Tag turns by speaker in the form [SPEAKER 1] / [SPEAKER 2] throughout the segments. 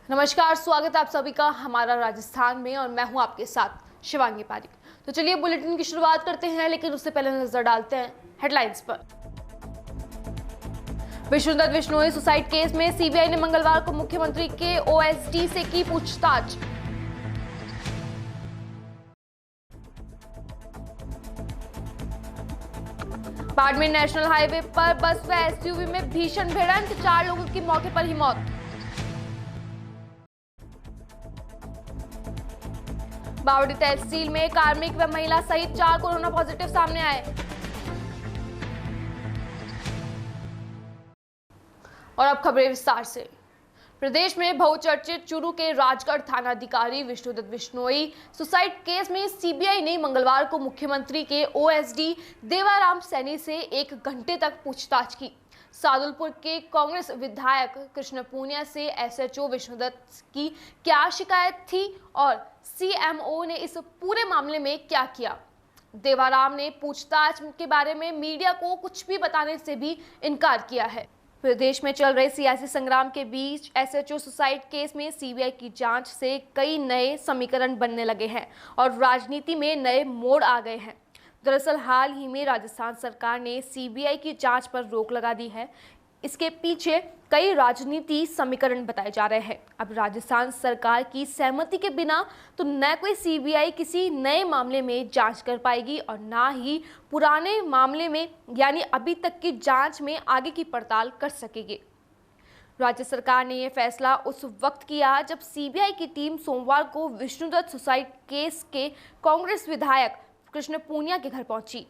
[SPEAKER 1] नमस्कार, स्वागत है आप सभी का हमारा राजस्थान में और मैं हूं आपके साथ शिवांगी पारिक। तो चलिए बुलेटिन की शुरुआत करते हैं, लेकिन उससे पहले नजर डालते हैं हेडलाइंस पर। विष्णुदत्त बिश्नोई सुसाइड केस में सीबीआई ने मंगलवार को मुख्यमंत्री के ओएसडी से की पूछताछ। बाड़मेर नेशनल हाईवे पर बस व एसयूवी में भीषण भिड़ंत, 4 लोगों की मौके पर ही मौत। बावड़ी तहसील में कार्मिक व महिला सहित 4 कोरोना पॉजिटिव सामने आए। और अब खबरें विस्तार से। प्रदेश में बहुचर्चित चूरू के राजगढ़ थानाधिकारी विष्णुदत्त बिश्नोई सुसाइड केस में सीबीआई ने मंगलवार को मुख्यमंत्री के ओएसडी देवाराम सैनी से 1 घंटे तक पूछताछ की। सादुलपुर के कांग्रेस विधायक कृष्ण पूनिया से एसएचओ विष्णुदत्त की क्या शिकायत थी और सीएमओ ने इस पूरे मामले में क्या किया। देवाराम ने पूछताछ के बारे में मीडिया को कुछ भी बताने से भी इनकार किया है। प्रदेश में चल रहे सियासी संग्राम के बीच एसएचओ सुसाइड केस में सीबीआई की जांच से कई नए समीकरण बनने लगे हैं और राजनीति में नए मोड़ आ गए हैं। दरअसल हाल ही में राजस्थान सरकार ने सीबीआई की जांच पर रोक लगा दी है। इसके पीछे कई राजनीति समीकरण बताए जा रहे हैं। अब राजस्थान सरकार की सहमति के बिना तो न कोई सीबीआई किसी नए मामले में जांच कर पाएगी और ना ही पुराने मामले में यानी अभी तक की जांच में आगे की पड़ताल कर सकेगी। राज्य सरकार ने यह फैसला उस वक्त किया जब सीबीआई की टीम सोमवार को विष्णुदत्त सुसाइड केस के कांग्रेस विधायक कृष्ण पूनिया के घर पहुंची।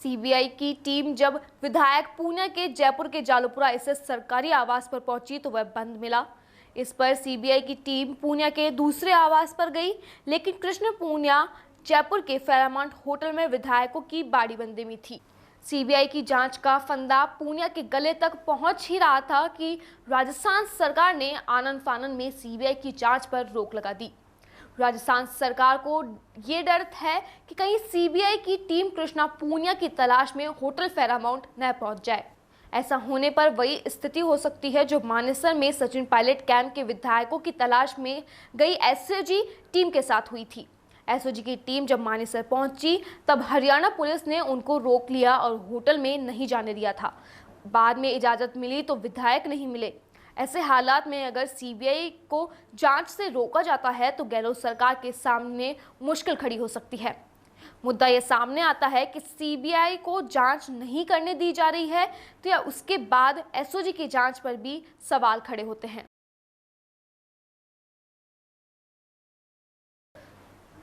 [SPEAKER 1] सीबीआई की टीम जब विधायक पूनिया के जयपुर के जालूपुरा स्थित सरकारी आवास पर पहुंची तो वह बंद मिला। इस पर सीबीआई की टीम पूनिया के दूसरे आवास पर गई, लेकिन कृष्ण पूनिया जयपुर के फेरामाउंट होटल में विधायकों की बाड़ीबंदी में थी। सीबीआई की जांच का फंदा पूनिया के गले तक पहुंच ही रहा था कि राजस्थान सरकार ने आनन फानन में सीबीआई की जांच पर रोक लगा दी। राजस्थान सरकार को ये डर है कि कहीं सीबीआई की टीम कृष्णा पूनिया की तलाश में होटल फेरामाउंट न पहुंच जाए। ऐसा होने पर वही स्थिति हो सकती है जो मानेसर में सचिन पायलट कैंप के विधायकों की तलाश में गई एसओजी टीम के साथ हुई थी। एसओजी की टीम जब मानेसर पहुंची तब हरियाणा पुलिस ने उनको रोक लिया और होटल में नहीं जाने दिया था। बाद में इजाजत मिली तो विधायक नहीं मिले। ऐसे हालात में अगर सीबीआई को जांच से रोका जाता है तो गहलोत सरकार के सामने मुश्किल खड़ी हो सकती है। मुद्दा यह सामने आता है कि सीबीआई को जांच नहीं करने दी जा रही है तो या उसके बाद एसओजी की जांच पर भी सवाल खड़े होते हैं।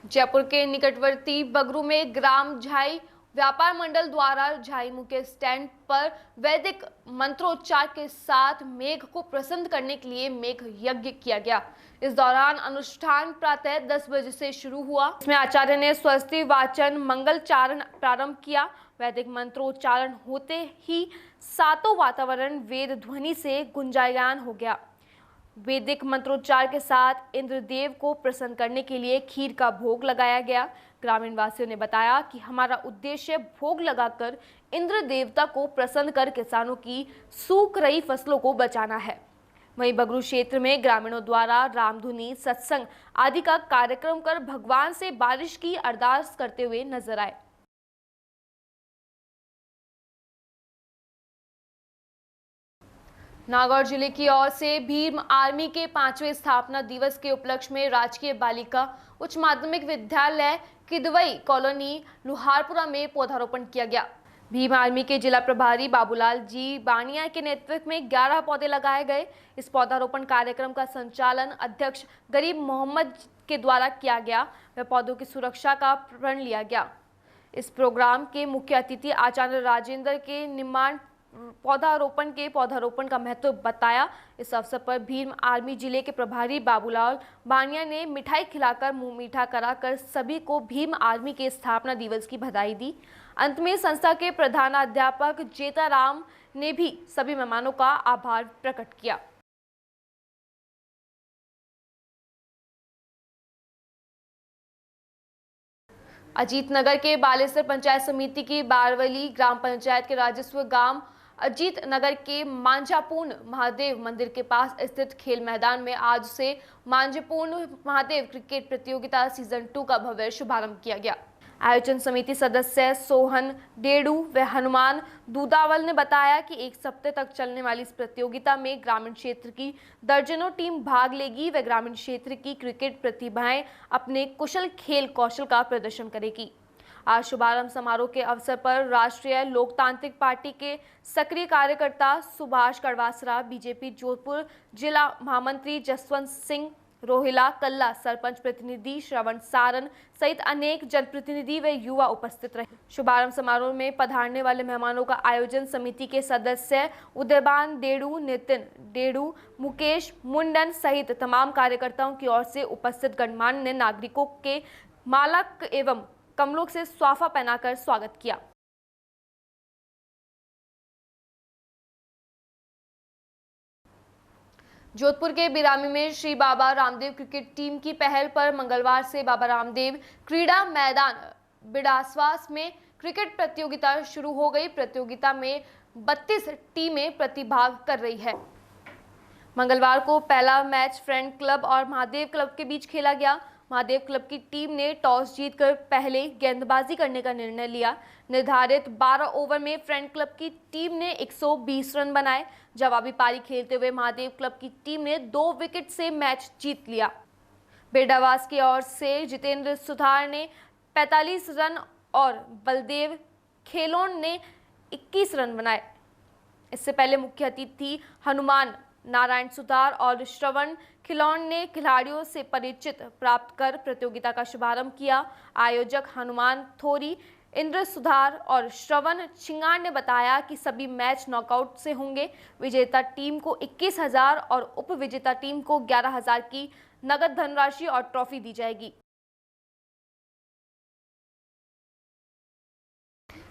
[SPEAKER 1] जयपुर के निकटवर्ती बगरू में ग्राम झाई व्यापार मंडल द्वारा झाई मुख्य स्टैंड पर वैदिक मंत्रोच्चार के साथ मेघ को प्रसन्न करने के लिए मेघ यज्ञ किया गया। इस दौरान अनुष्ठान प्रातः 10 बजे से शुरू हुआ। इसमें आचार्य ने स्वस्ति वाचन मंगलचारण प्रारंभ किया। वैदिक मंत्रोच्चारण होते ही सातों वातावरण वेद ध्वनि से गुंजायमान हो गया। वैदिक मंत्रोच्चार के साथ इंद्रदेव को प्रसन्न करने के लिए खीर का भोग लगाया गया। ग्रामीण वासियों ने बताया कि हमारा उद्देश्य भोग लगाकर इंद्र देवता को प्रसन्न कर किसानों की सूख रही फसलों को बचाना है। वहीं बगरू क्षेत्र में ग्रामीणों द्वारा रामधुनी, सत्संग आदि का कार्यक्रम कर भगवान से बारिश की अरदास करते हुए नजर आए। नागौर जिले की ओर से भीम आर्मी के 5वें स्थापना दिवस के उपलक्ष्य में राजकीय बालिका उच्च माध्यमिक विद्यालय किदवई कॉलोनी लुहारपुरा में पौधारोपण किया गया। भीम आर्मी के जिला प्रभारी बाबूलाल जी बानिया के नेतृत्व में 11 पौधे लगाए गए। इस पौधारोपण कार्यक्रम का संचालन अध्यक्ष गरीब मोहम्मद के द्वारा किया गया व पौधों की सुरक्षा का प्रण लिया गया। इस प्रोग्राम के मुख्य अतिथि आचार्य राजेंद्र के निर्माण पौधारोपण का महत्व बताया। इस अवसर पर भीम आर्मी जिले के प्रभारी बाबूलाल बानिया ने मिठाई खिलाकर मुंह मीठा कराकर सभी को भीम आर्मी के स्थापना दिवस की बधाई दी। अंत में संस्था के प्रधानाध्यापक जेताराम ने भी सभी मेहमानों का आभार प्रकट किया। अजीतनगर के बालेसर पंचायत समिति की बारवली ग्राम पंचायत के राजस्व गांव अजीत नगर के मांझापूर्ण महादेव मंदिर के पास स्थित खेल मैदान में आज से मांझापूर्ण महादेव क्रिकेट प्रतियोगिता सीजन 2 का भव्य शुभारंभ किया गया। आयोजन समिति सदस्य सोहन डेडू व हनुमान दूदावल ने बताया कि एक सप्ताह तक चलने वाली इस प्रतियोगिता में ग्रामीण क्षेत्र की दर्जनों टीम भाग लेगी व ग्रामीण क्षेत्र की क्रिकेट प्रतिभाएं अपने कुशल खेल कौशल का प्रदर्शन करेगी। आज शुभारंभ समारोह के अवसर पर राष्ट्रीय लोकतांत्रिक पार्टी के सक्रिय कार्यकर्ता सुभाष कड़वासरा, बीजेपी जोधपुर जिला महामंत्री जसवंत सिंह रोहिला कल्ला, सरपंच प्रतिनिधि श्रवण सारन सहित अनेक जनप्रतिनिधि व युवा उपस्थित रहे। शुभारंभ समारोह में पधारने वाले मेहमानों का आयोजन समिति के सदस्य उदयबान डेडू, नितिन डेडू, मुकेश मुंडन सहित तमाम कार्यकर्ताओं की ओर से उपस्थित गणमान्य नागरिकों के मालक एवं कमलों से स्वाफा पहनाकर स्वागत किया। जोधपुर के बिरामी में श्री बाबा रामदेव क्रिकेट टीम की पहल पर मंगलवार से बाबा रामदेव क्रीड़ा मैदान बिडासवास में क्रिकेट प्रतियोगिता शुरू हो गई। प्रतियोगिता में 32 टीमें प्रतिभाग कर रही है। मंगलवार को पहला मैच फ्रेंड क्लब और महादेव क्लब के बीच खेला गया। महादेव क्लब की टीम ने टॉस जीतकर पहले गेंदबाजी करने का निर्णय लिया। निर्धारित 12 ओवर में फ्रेंड क्लब की टीम ने 120 रन बनाए। जवाबी पारी खेलते हुए महादेव क्लब की टीम ने 2 विकेट से मैच जीत लिया। बिडावास की ओर से जितेंद्र सुथार ने 45 रन और बलदेव खेलोन ने 21 रन बनाए। इससे पहले मुख्य अतिथि हनुमान नारायण सुतार और श्रवण खिलौन ने खिलाड़ियों से परिचित प्राप्त कर प्रतियोगिता का शुभारंभ किया। आयोजक हनुमान थोरी, इंद्र सुधार और श्रवण छिंगार ने बताया कि सभी मैच नॉकआउट से होंगे। विजेता टीम को 21,000 और उप विजेता टीम को 11,000 की नगद धनराशि और ट्रॉफी दी जाएगी।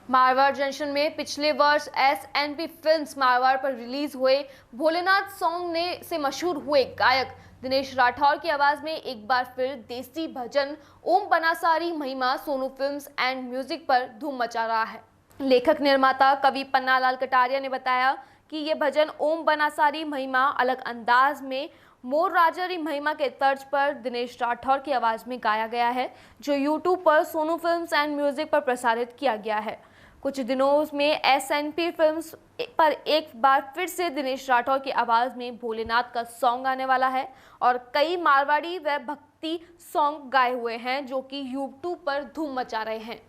[SPEAKER 1] मारवाड़ जंक्शन में पिछले वर्ष SNP फिल्म्स मारवाड़ पर रिलीज हुए भोलेनाथ सॉन्ग से मशहूर हुए गायक दिनेश राठौर की आवाज में एक बार फिर देसी भजन ओम बनासारी महिमा सोनू फिल्म्स एंड म्यूजिक पर धूम मचा रहा है। लेखक निर्माता कवि पन्नालाल कटारिया ने बताया कि ये भजन ओम बनासारी महिमा अलग अंदाज में मोर राजरी महिमा के तर्ज पर दिनेश राठौर की आवाज में गाया गया है, जो YouTube पर सोनू फिल्म्स एंड म्यूजिक पर प्रसारित किया गया है। कुछ दिनों में SNP फिल्म्स पर एक बार फिर से दिनेश राठौर की आवाज में भोलेनाथ का सॉन्ग आने वाला है और कई मारवाड़ी व भक्ति सॉन्ग गाए हुए हैं जो कि YouTube पर धूम मचा रहे हैं।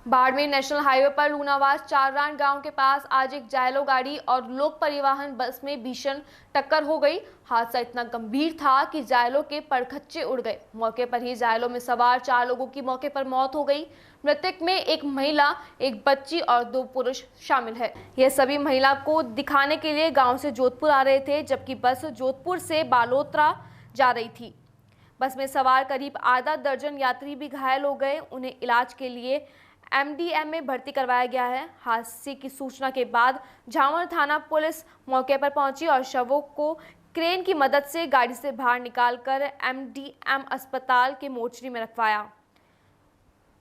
[SPEAKER 1] बाड़मेर नेशनल हाईवे पर लूनावास चाररान गांव के पास आज एक जायलो गाड़ी और लोक परिवहन बस में भीषण टक्कर हो गई। हादसा इतना गंभीर था कि जायलो के परखच्चे उड़ गए। मौके पर ही जायलो में सवार 4 लोगों की मौके पर मौत हो गई। मृतक में एक महिला, एक बच्ची और 2 पुरुष शामिल है। ये सभी महिला को दिखाने के लिए गाँव से जोधपुर आ रहे थे, जबकि बस जोधपुर से बालोतरा जा रही थी। बस में सवार करीब आधा दर्जन यात्री भी घायल हो गए। उन्हें इलाज के लिए MDM में भर्ती करवाया गया है। हादसे की सूचना के बाद झावर थाना पुलिस मौके पर पहुंची और शवों को क्रेन की मदद से गाड़ी से बाहर निकालकर MDM अस्पताल के मोर्चरी में रखवाया।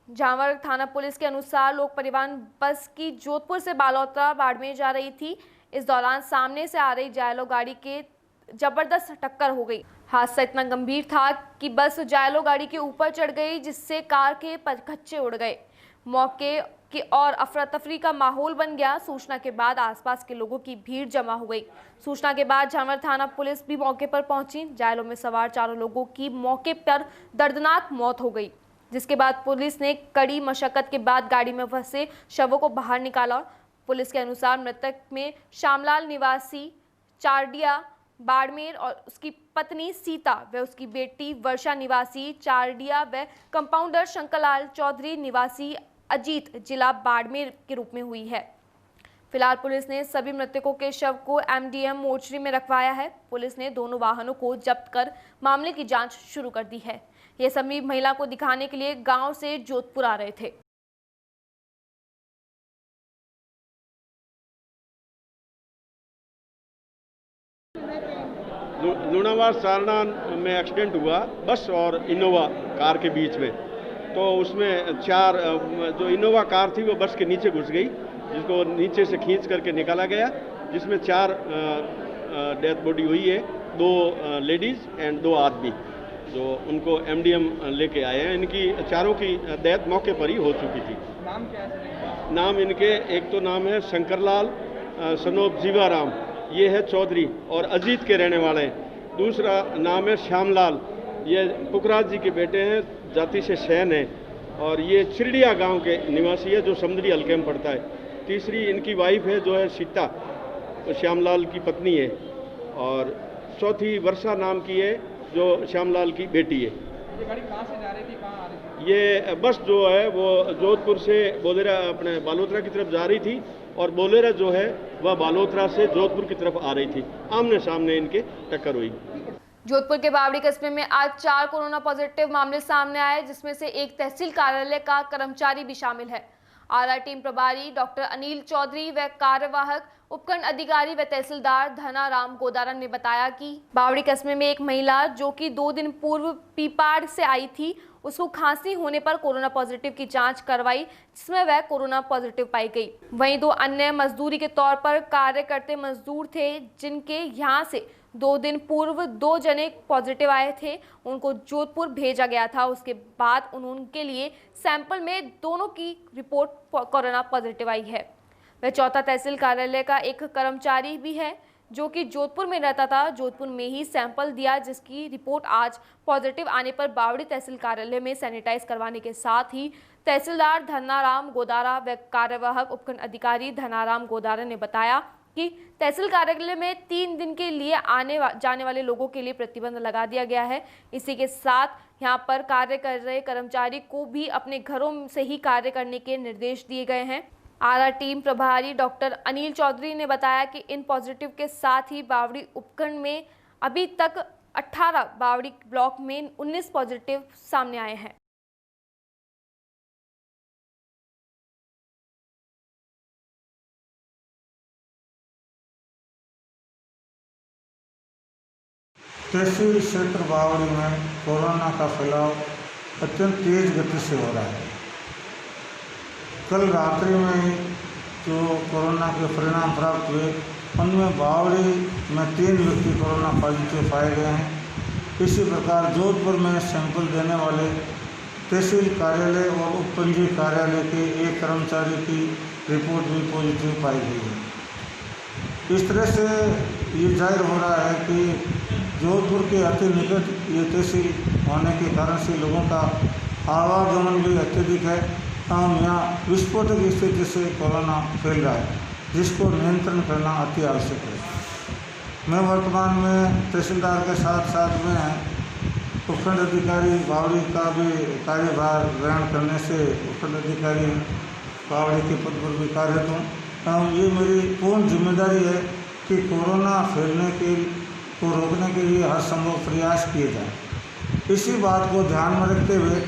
[SPEAKER 1] झावर थाना पुलिस के अनुसार लोक परिवहन बस की जोधपुर से बालोतरा बाड़मेर जा रही थी। इस दौरान सामने से आ रही जायलो गाड़ी के जबरदस्त टक्कर हो गई। हादसा इतना गंभीर था कि बस जायलो गाड़ी के ऊपर चढ़ गई, जिससे कार के परखच्चे उड़ गए। मौके की और अफरा तफरी का माहौल बन गया। सूचना के बाद आसपास के लोगों की भीड़ जमा हो गई। सूचना के बाद झावर थाना पुलिस भी मौके पर पहुंची। जायलों में सवार 4 लोगों की मौके पर दर्दनाक मौत हो गई, जिसके बाद पुलिस ने कड़ी मशक्कत के बाद गाड़ी में फंसे शवों को बाहर निकाला। पुलिस के अनुसार मृतक में श्यामलाल निवासी चारडिया बाड़मेर और उसकी पत्नी सीता व उसकी बेटी वर्षा निवासी चारडिया व कंपाउंडर शंकरलाल चौधरी निवासी अजीत जिला बाड़मेर के रूप में हुई है। फिलहाल पुलिस ने सभी मृतकों के शव को MDM मोर्चरी में रखवाया है। पुलिस ने दोनों वाहनों को जब्त कर मामले की जांच शुरू कर दी है। ये सभी महिला को दिखाने के लिए गांव से जोधपुर आ रहे थे।
[SPEAKER 2] लूनावास चारनान में एक्सीडेंट हुआ बस और इनोवा कार के बीच में। तो उसमें 4 जो इनोवा कार थी वो बस के नीचे घुस गई, जिसको नीचे से खींच करके निकाला गया, जिसमें 4 डेथ बॉडी हुई है, 2 लेडीज़ एंड 2 आदमी, जो उनको एमडीएम लेके आए हैं। इनकी चारों की डेथ मौके पर ही हो चुकी थी।
[SPEAKER 3] नाम क्या है?
[SPEAKER 2] नाम इनके, एक तो नाम है शंकरलाल सनोप जीवाराम, ये है चौधरी और अजीत के रहने वाले हैं। दूसरा नाम है श्यामलाल, ये पुखराज जी के बेटे हैं, जाति से सैन है, और ये चिरडिया गांव के निवासी है, जो समुद्री हल्के में पड़ता है। तीसरी इनकी वाइफ है, जो है सीता, तो श्यामलाल की पत्नी है, और चौथी वर्षा नाम की है, जो श्यामलाल की बेटी है।
[SPEAKER 3] ये गाड़ी कहाँ से जा रही थी, कहाँ आ रही थी?
[SPEAKER 2] ये बस जो है वो जोधपुर से बोलेरा अपने बालोतरा की तरफ जा रही थी, और बोलेरा जो है वह बालोतरा से जोधपुर की तरफ आ रही थी। आमने सामने इनके टक्कर हुई।
[SPEAKER 1] जोधपुर के बावड़ी कस्बे में आज 4 कोरोना पॉजिटिव मामले सामने आए, जिसमें से एक तहसील कार्यालय का कर्मचारी भी शामिल है। आरआर टीम प्रभारी डॉक्टर अनिल चौधरी व कार्यवाहक उपखंड अधिकारी व तहसीलदार धनाराम गोदारा ने बताया कि बावड़ी कस्बे में एक महिला जो कि 2 दिन पूर्व पीपाड़ से आई थी, उसको खांसी होने पर कोरोना पॉजिटिव की जांच करवाई, जिसमें वह कोरोना पॉजिटिव पाई गई। वहीं 2 अन्य मजदूरी के तौर पर कार्य करते मजदूर थे, जिनके यहां से 2 दिन पूर्व 2 जने पॉजिटिव आए थे, उनको जोधपुर भेजा गया था। उसके बाद उनके लिए सैंपल में दोनों की रिपोर्ट कोरोना पॉजिटिव आई है। वह चौथा तहसील कार्यालय का एक कर्मचारी भी है, जो कि जोधपुर में रहता था, जोधपुर में ही सैंपल दिया, जिसकी रिपोर्ट आज पॉजिटिव आने पर बावड़ी तहसील कार्यालय में सैनिटाइज करवाने के साथ ही तहसीलदार धनाराम गोदारा व कार्यवाहक उपखंड अधिकारी धनाराम गोदारा ने बताया कि तहसील कार्यालय में 3 दिन के लिए आने जाने वाले लोगों के लिए प्रतिबंध लगा दिया गया है। इसी के साथ यहां पर कार्य कर रहे कर्मचारी को भी अपने घरों से ही कार्य करने के निर्देश दिए गए हैं। आरआर टीम प्रभारी डॉक्टर अनिल चौधरी ने बताया कि इन पॉजिटिव के साथ ही बावड़ी उपखंड में अभी तक 18, बावड़ी ब्लॉक में 19 पॉजिटिव सामने आए हैं।
[SPEAKER 4] तहसील क्षेत्र बावड़ी में कोरोना का फैलाव अत्यंत तेज गति से हो रहा है। कल रात्रि में जो कोरोना के परिणाम प्राप्त हुए, उनमें बावड़ी में 3 व्यक्ति कोरोना पॉजिटिव पाए गए हैं। इसी प्रकार जोधपुर में सैंपल देने वाले तहसील कार्यालय और उपपंजी कार्यालय के एक कर्मचारी की रिपोर्ट भी पॉजिटिव पाई गई है। इस तरह से ये जाहिर हो रहा है कि जोधपुर के अति निकट ये तहसील होने के कारण से लोगों का आवागमन भी अत्यधिक है। हम यहाँ विस्फोटक स्थिति से कोरोना फैल रहा है, जिसको नियंत्रण करना अति आवश्यक है। मैं वर्तमान में तहसीलदार के साथ साथ में उपखंड अधिकारी बावड़ी का भी कार्यभार ग्रहण करने से उपखंड अधिकारी बावड़ी के पद पर भी कार्यरत हूँ, एवं ये मेरी पूर्ण जिम्मेदारी है कि कोरोना फैलने को रोकने के लिए हर संभव प्रयास किए जाए। इसी बात को ध्यान में रखते हुए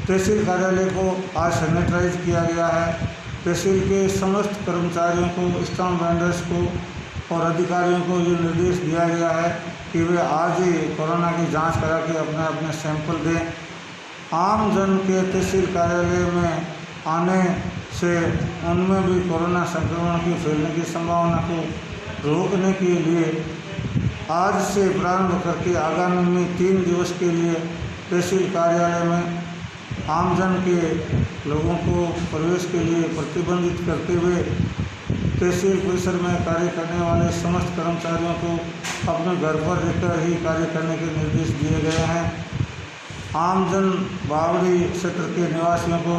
[SPEAKER 4] तहसील कार्यालय को आज सैनिटाइज किया गया है। तहसील के समस्त कर्मचारियों को, स्टाम्प वेंडर्स को और अधिकारियों को ये निर्देश दिया गया है कि वे आज ही कोरोना की जांच करा के अपने अपने सैंपल दें। आम जन के तहसील कार्यालय में आने से उनमें भी कोरोना संक्रमण की फैलने की संभावना को रोकने के लिए आज से प्रारंभ करके आगामी 3 दिवस के लिए तहसील कार्यालय में आमजन के लोगों को प्रवेश के लिए प्रतिबंधित करते हुए तहसील परिसर में कार्य करने वाले समस्त कर्मचारियों को अपने घर पर रहकर ही कार्य करने के निर्देश दिए गए हैं। आमजन बावड़ी क्षेत्र के निवासियों को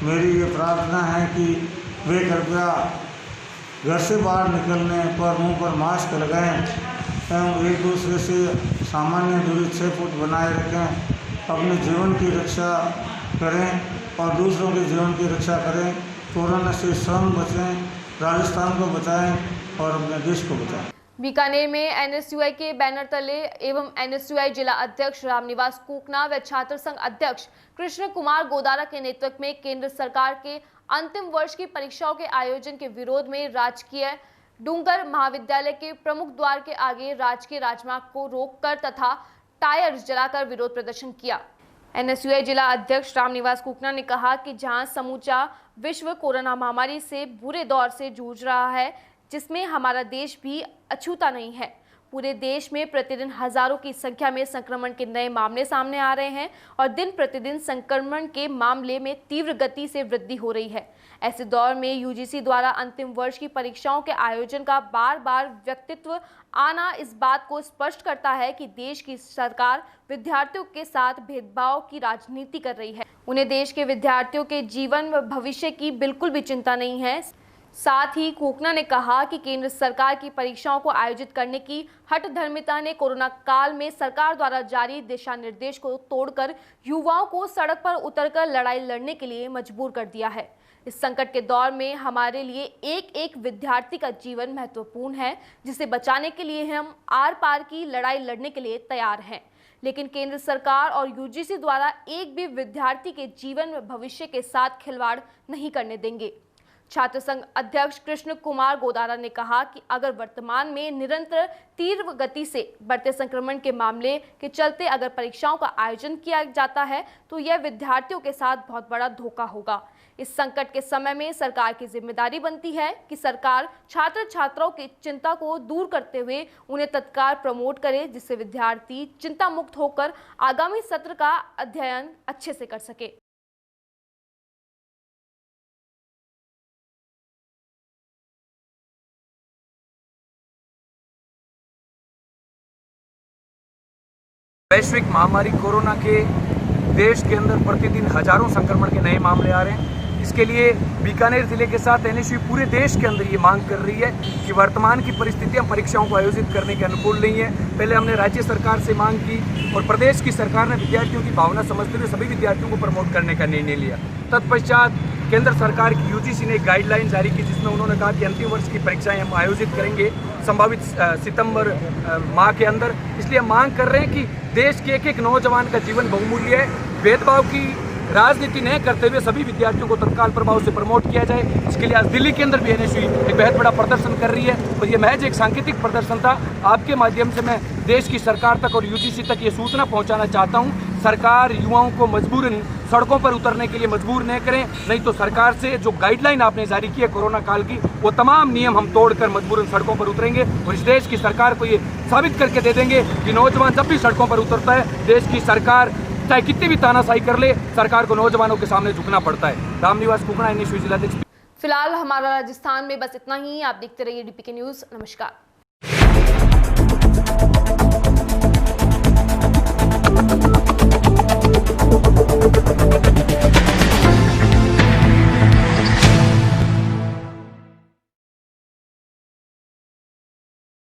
[SPEAKER 4] मेरी ये प्रार्थना है कि वे कृपया घर से बाहर निकलने पर मुंह पर मास्क लगाएं एवं एक दूसरे से सामान्य दूरी 6 फुट बनाए रखें, अपने जीवन की रक्षा करें और दूसरों के जीवन की रक्षा करें। कोरोना से स्वयं बचें, राजस्थान को बचाएं और अपने देश को बचाएं।
[SPEAKER 1] बीकानेर में एनएसयूआई के बैनर तले एवं एनएसयूआई जिला अध्यक्ष रामनिवास कुकना व छात्र संघ अध्यक्ष कृष्ण कुमार गोदारा के नेतृत्व में केंद्र सरकार के अंतिम वर्ष की परीक्षाओं के आयोजन के विरोध में राजकीय डूंगर महाविद्यालय के प्रमुख द्वार के आगे राजकीय राजमार्ग को रोककर तथा टायर्स जलाकर विरोध प्रदर्शन किया। एनएसयूआई जिला अध्यक्ष रामनिवास कुकना ने कहा कि जहां समूचा विश्व कोरोना महामारी से बुरे दौर से जूझ रहा है, जिसमें हमारा देश भी अछूता नहीं है। पूरे देश में प्रतिदिन हजारों की संख्या में संक्रमण के नए मामले सामने आ रहे हैं और दिन प्रतिदिन संक्रमण के मामले में तीव्र गति से वृद्धि हो रही है। ऐसे दौर में यूजीसी द्वारा अंतिम वर्ष की परीक्षाओं के आयोजन का बार बार व्यक्तित्व आना इस बात को स्पष्ट करता है कि देश की सरकार विद्यार्थियों के साथ भेदभाव की राजनीति कर रही है। उन्हें देश के विद्यार्थियों के जीवन व भविष्य की बिल्कुल भी चिंता नहीं है। साथ ही कुकना ने कहा कि केंद्र सरकार की परीक्षाओं को आयोजित करने की हठधर्मिता ने कोरोना काल में सरकार द्वारा जारी दिशा निर्देश को तोड़कर युवाओं को सड़क पर उतरकर लड़ाई लड़ने के लिए मजबूर कर दिया है। इस संकट के दौर में हमारे लिए एक एक विद्यार्थी का जीवन महत्वपूर्ण है, जिसे बचाने के लिए हम आर पार की लड़ाई लड़ने के लिए तैयार हैं। लेकिन केंद्र सरकार और यूजीसी द्वारा एक भी विद्यार्थी के जीवन व भविष्य के साथ खिलवाड़ नहीं करने देंगे। छात्र संघ अध्यक्ष कृष्ण कुमार गोदारा ने कहा कि अगर वर्तमान में निरंतर तीव्र गति से बढ़ते संक्रमण के मामले के चलते अगर परीक्षाओं का आयोजन किया जाता है तो यह विद्यार्थियों के साथ बहुत बड़ा धोखा होगा। इस संकट के समय में सरकार की जिम्मेदारी बनती है कि सरकार छात्र छात्राओं की चिंता को दूर करते हुए उन्हें तत्काल प्रमोट करे, जिससे विद्यार्थी चिंता मुक्त होकर आगामी सत्र का अध्ययन अच्छे से कर सके।
[SPEAKER 5] वैश्विक महामारी कोरोना के देश के अंदर प्रतिदिन हजारों संक्रमण के नए मामले आ रहे हैं। इसके लिए बीकानेर जिले के साथ एनएसयूआई पूरे देश के अंदर ये मांग कर रही है कि वर्तमान की परिस्थितियां परीक्षाओं को आयोजित करने के अनुकूल नहीं है। पहले हमने राज्य सरकार से मांग की और प्रदेश की सरकार ने विद्यार्थियों की भावना समझते हुए सभी विद्यार्थियों को प्रमोट करने का निर्णय लिया। तत्पश्चात केंद्र सरकार की यूजीसी ने एक गाइडलाइन जारी की, जिसमें उन्होंने कहा कि अंतिम वर्ष की परीक्षाएं हम आयोजित करेंगे संभावित सितंबर माह के अंदर। इसलिए हम मांग कर रहे हैं कि देश के एक एक नौजवान का जीवन बहुमूल्य है। भेदभाव की राजनीति नहीं करते हुए सभी विद्यार्थियों को तत्काल प्रभाव से प्रमोट किया जाए। इसके लिए आज दिल्ली के अंदर भी एनएसयूआई एक बेहद बड़ा प्रदर्शन कर रही है और ये महज एक सांकेतिक प्रदर्शन था। आपके माध्यम से मैं देश की सरकार तक और यूजीसी तक ये सूचना पहुंचाना चाहता हूं, सरकार युवाओं को मजबूरन सड़कों पर उतरने के लिए मजबूर नहीं करें, नहीं तो सरकार से जो गाइडलाइन आपने जारी की है कोरोना काल की, वो तमाम नियम हम तोड़कर मजबूरन सड़कों पर उतरेंगे और इस देश की सरकार को ये साबित करके दे देंगे कि नौजवान जब भी सड़कों पर उतरता है, देश की सरकार चाहे कितनी भी तानाशाही कर ले, सरकार को नौजवानों के सामने झुकना पड़ता है। रामनिवास कुकना, एनएसयूआई जिलाध्यक्ष।
[SPEAKER 1] फिलहाल हमारा राजस्थान में बस इतना ही। आप देखते रहिए डीपीके न्यूज़। नमस्कार।